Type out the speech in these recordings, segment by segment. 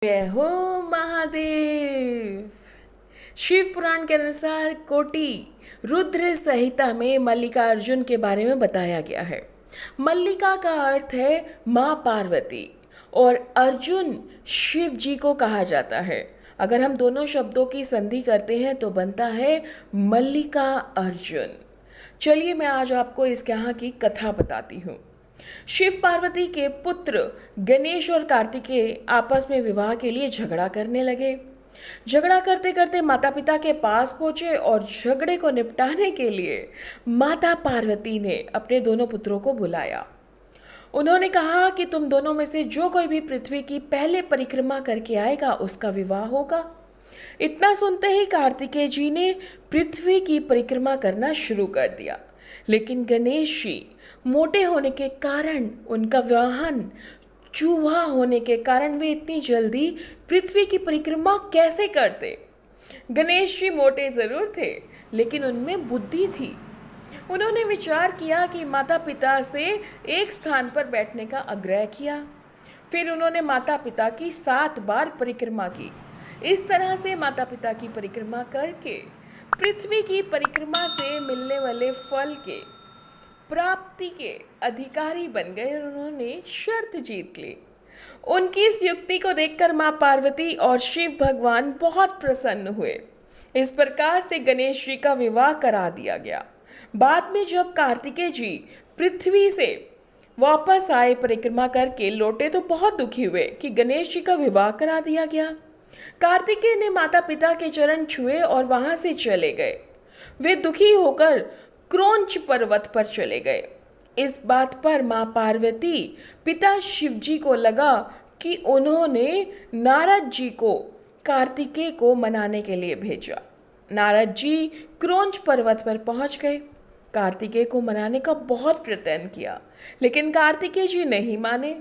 जय हो महादेव। शिव पुराण के अनुसार कोटि रुद्र संहिता में मल्लिकार्जुन के बारे में बताया गया है। मल्लिका का अर्थ है माँ पार्वती और अर्जुन शिव जी को कहा जाता है। अगर हम दोनों शब्दों की संधि करते हैं तो बनता है मल्लिका अर्जुन। चलिए मैं आज आपको इसके यहाँ की कथा बताती हूँ। शिव पार्वती के पुत्र गणेश और कार्तिकेय आपस में विवाह के लिए झगड़ा करने लगे। झगड़ा करते करते माता पिता के पास पहुंचे और झगड़े को निपटाने के लिए माता पार्वती ने अपने दोनों पुत्रों को बुलाया। उन्होंने कहा कि तुम दोनों में से जो कोई भी पृथ्वी की पहले परिक्रमा करके आएगा उसका विवाह होगा। इतना सुनते ही कार्तिकेय जी ने पृथ्वी की परिक्रमा करना शुरू कर दिया, लेकिन गणेश जी मोटे होने के कारण, उनका वाहन चूहा होने के कारण वे इतनी जल्दी पृथ्वी की परिक्रमा कैसे करते। गणेश जी मोटे जरूर थे, लेकिन उनमें बुद्धि थी। उन्होंने विचार किया कि माता पिता से एक स्थान पर बैठने का आग्रह किया। फिर उन्होंने माता पिता की 7 बार परिक्रमा की। इस तरह से माता पिता की परिक्रमा करके पृथ्वी की परिक्रमा से मिलने वाले फल के प्राप्ति के अधिकारी बन गए और उन्होंने शर्त जीत ली। उनकी इस युक्ति को देखकर मां पार्वती और शिव भगवान बहुत प्रसन्न हुए। इस प्रकार से गणेश जी का विवाह करा दिया गया। बाद में जब कार्तिकेय जी पृथ्वी से वापस आए, परिक्रमा करके लौटे, तो बहुत दुखी हुए कि गणेश जी का विवाह करा दिया गया। कार्तिकेय ने माता पिता के चरण छुए और वहां से चले गए। वे दुखी होकर क्रोंच पर्वत पर चले गए। इस बात पर मां पार्वती पिता शिव जी को लगा कि उन्होंने नारद जी को कार्तिकेय को मनाने के लिए भेजा। नारद जी क्रोंच पर्वत पर पहुंच गए। कार्तिकेय को मनाने का बहुत प्रयत्न किया, लेकिन कार्तिकेय जी नहीं माने।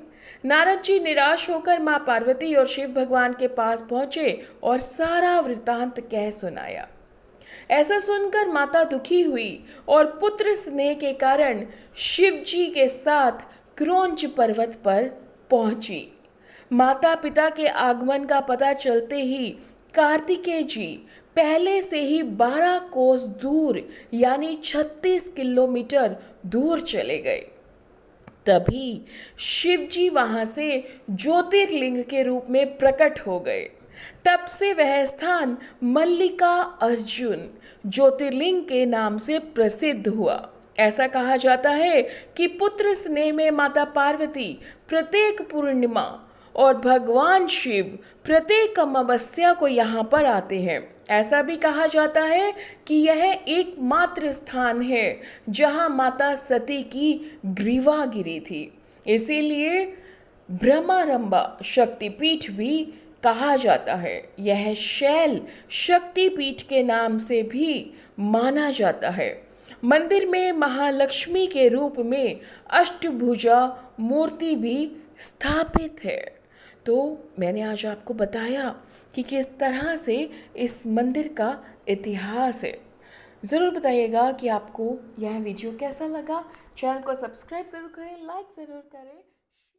नारद जी निराश होकर मां पार्वती और शिव भगवान के पास पहुंचे और सारा वृतांत कह सुनाया। ऐसा सुनकर माता दुखी हुई और पुत्र स्नेह के कारण शिव जी के साथ क्रोंच पर्वत पर पहुंची। माता पिता के आगमन का पता चलते ही कार्तिकेय जी पहले से ही 12 कोस दूर यानी 36 किलोमीटर दूर चले गए। तभी शिव जी वहां से ज्योतिर्लिंग के रूप में प्रकट हो गए। तब से वह स्थान मल्लिका अर्जुन ज्योतिर्लिंग के नाम से प्रसिद्ध हुआ। ऐसा कहा जाता है कि पुत्र स्नेह में माता पार्वती प्रत्येक पूर्णिमा और भगवान शिव प्रत्येक अमावस्या को यहाँ पर आते हैं। ऐसा भी कहा जाता है कि यह एकमात्र स्थान है जहाँ माता सती की ग्रीवा गिरी थी। इसीलिए ब्रह्मारंभा शक्तिपीठ भी कहा जाता है। यह शैल शक्तिपीठ के नाम से भी माना जाता है। मंदिर में महालक्ष्मी के रूप में अष्टभुजा मूर्ति भी स्थापित है। तो मैंने आज आपको बताया कि किस तरह से इस मंदिर का इतिहास है। ज़रूर बताइएगा कि आपको यह वीडियो कैसा लगा। चैनल को सब्सक्राइब ज़रूर करें, लाइक ज़रूर करें।